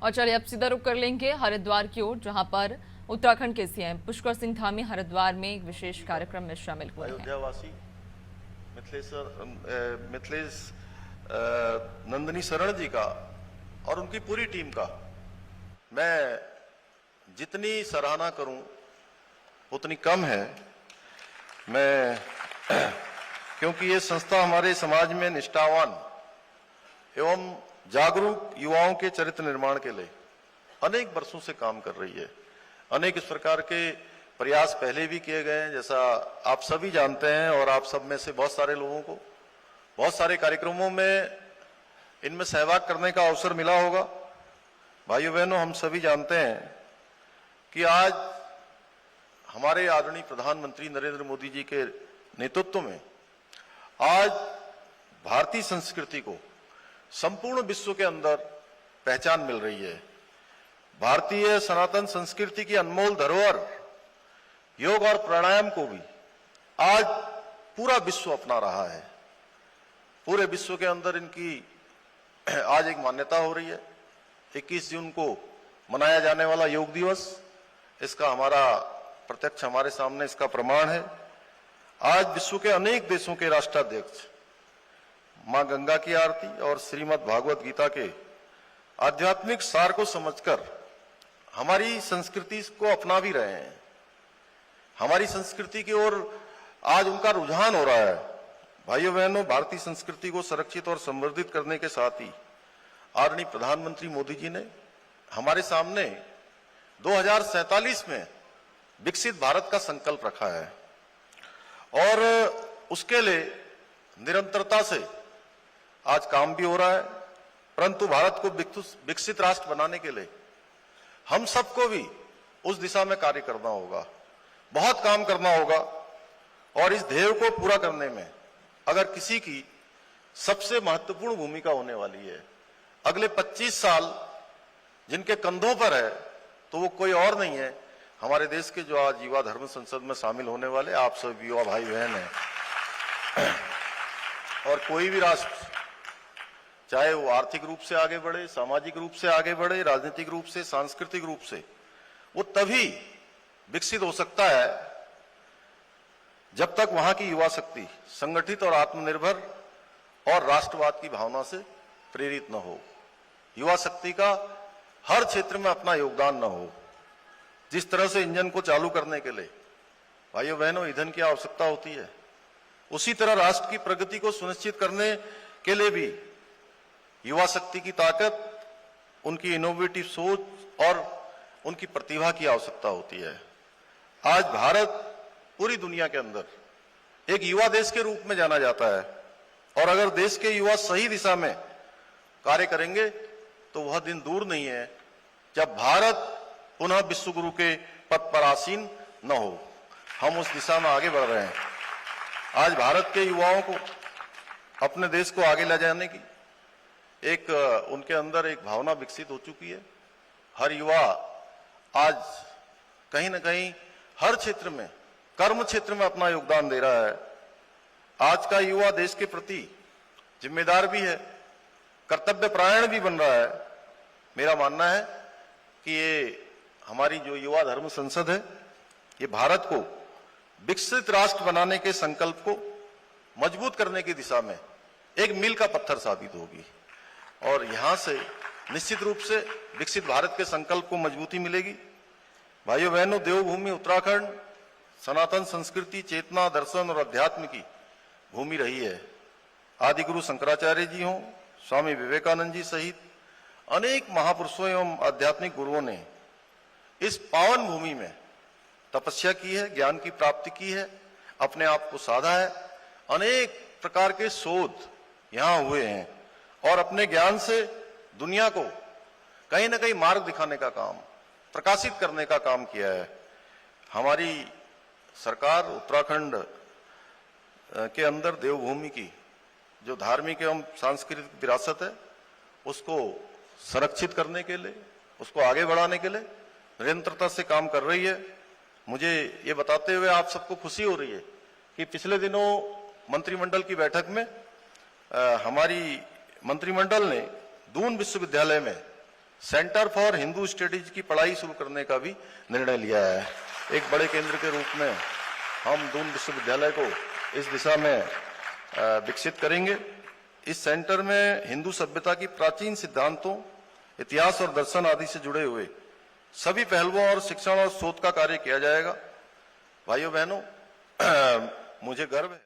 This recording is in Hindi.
और चलिए अब सीधा रुख कर लेंगे हरिद्वार की ओर, जहां पर उत्तराखंड के सीएम पुष्कर सिंह धामी हरिद्वार में एक विशेष कार्यक्रम में शामिल हुए हैं। अयोध्यावासी मिथिलेश नंदिनी शरण जी का और उनकी पूरी टीम का मैं जितनी सराहना करूं उतनी कम है। मैं क्योंकि ये संस्था हमारे समाज में निष्ठावान एवं जागरूक युवाओं के चरित्र निर्माण के लिए अनेक वर्षों से काम कर रही है। अनेक इस प्रकार के प्रयास पहले भी किए गए हैं, जैसा आप सभी जानते हैं, और आप सब में से बहुत सारे लोगों को बहुत सारे कार्यक्रमों में इनमें सहभाग करने का अवसर मिला होगा। भाइयों बहनों, हम सभी जानते हैं कि आज हमारे आदरणीय प्रधानमंत्री नरेंद्र मोदी जी के नेतृत्व में आज भारतीय संस्कृति को संपूर्ण विश्व के अंदर पहचान मिल रही है। भारतीय सनातन संस्कृति की अनमोल धरोहर योग और प्राणायाम को भी आज पूरा विश्व अपना रहा है। पूरे विश्व के अंदर इनकी आज एक मान्यता हो रही है। 21 जून को मनाया जाने वाला योग दिवस, इसका हमारा प्रत्यक्ष हमारे सामने इसका प्रमाण है। आज विश्व के अनेक देशों के राष्ट्राध्यक्ष मां गंगा की आरती और श्रीमद् भागवत गीता के आध्यात्मिक सार को समझकर हमारी संस्कृति को अपना भी रहे हैं। हमारी संस्कृति की ओर आज उनका रुझान हो रहा है। भाइयों बहनों, भारतीय संस्कृति को संरक्षित और संवर्धित करने के साथ ही आदरणीय प्रधानमंत्री मोदी जी ने हमारे सामने 2047 में विकसित भारत का संकल्प रखा है और उसके लिए निरंतरता से आज काम भी हो रहा है। परंतु भारत को विकसित राष्ट्र बनाने के लिए हम सबको भी उस दिशा में कार्य करना होगा, बहुत काम करना होगा। और इस ध्येय को पूरा करने में अगर किसी की सबसे महत्वपूर्ण भूमिका होने वाली है, अगले 25 साल जिनके कंधों पर है, तो वो कोई और नहीं है, हमारे देश के जो आज युवा धर्म संसद में शामिल होने वाले आप सब युवा भाई बहन हैं। और कोई भी राष्ट्र, चाहे वो आर्थिक रूप से आगे बढ़े, सामाजिक रूप से आगे बढ़े, राजनीतिक रूप से, सांस्कृतिक रूप से, वो तभी विकसित हो सकता है जब तक वहां की युवा शक्ति संगठित और आत्मनिर्भर और राष्ट्रवाद की भावना से प्रेरित न हो, युवा शक्ति का हर क्षेत्र में अपना योगदान न हो। जिस तरह से इंजन को चालू करने के लिए भाइयों बहनों ईंधन की आवश्यकता होती है, उसी तरह राष्ट्र की प्रगति को सुनिश्चित करने के लिए भी युवा शक्ति की ताकत, उनकी इनोवेटिव सोच और उनकी प्रतिभा की आवश्यकता होती है। आज भारत पूरी दुनिया के अंदर एक युवा देश के रूप में जाना जाता है और अगर देश के युवा सही दिशा में कार्य करेंगे तो वह दिन दूर नहीं है जब भारत पुनः विश्व गुरु के पद पर आसीन न हो। हम उस दिशा में आगे बढ़ रहे हैं। आज भारत के युवाओं को अपने देश को आगे ले जाने की एक उनके अंदर एक भावना विकसित हो चुकी है। हर युवा आज कहीं ना कहीं हर क्षेत्र में, कर्म क्षेत्र में अपना योगदान दे रहा है। आज का युवा देश के प्रति जिम्मेदार भी है, कर्तव्यपरायण भी बन रहा है। मेरा मानना है कि ये हमारी जो युवा धर्म संसद है, ये भारत को विकसित राष्ट्र बनाने के संकल्प को मजबूत करने की दिशा में एक मील का पत्थर साबित होगी और यहां से निश्चित रूप से विकसित भारत के संकल्प को मजबूती मिलेगी। भाइयों बहनों, देवभूमि उत्तराखंड सनातन संस्कृति, चेतना, दर्शन और अध्यात्म की भूमि रही है। आदि गुरु शंकराचार्य जी हों, स्वामी विवेकानंद जी सहित अनेक महापुरुषों एवं आध्यात्मिक गुरुओं ने इस पावन भूमि में तपस्या की है, ज्ञान की प्राप्ति की है, अपने आप को साधा है। अनेक प्रकार के शोध यहां हुए हैं और अपने ज्ञान से दुनिया को कहीं ना कहीं मार्ग दिखाने का काम, प्रकाशित करने का काम किया है। हमारी सरकार उत्तराखंड के अंदर देवभूमि की जो धार्मिक एवं सांस्कृतिक विरासत है उसको संरक्षित करने के लिए, उसको आगे बढ़ाने के लिए निरंतरता से काम कर रही है। मुझे ये बताते हुए आप सबको खुशी हो रही है कि पिछले दिनों मंत्रिमंडल की बैठक में हमारी मंत्रिमंडल ने दून विश्वविद्यालय में सेंटर फॉर हिंदू स्टडीज की पढ़ाई शुरू करने का भी निर्णय लिया है। एक बड़े केंद्र के रूप में हम दून विश्वविद्यालय को इस दिशा में विकसित करेंगे। इस सेंटर में हिंदू सभ्यता की प्राचीन सिद्धांतों, इतिहास और दर्शन आदि से जुड़े हुए सभी पहलुओं और शिक्षण और शोध का कार्य किया जाएगा। भाइयों बहनों, मुझे गर्व है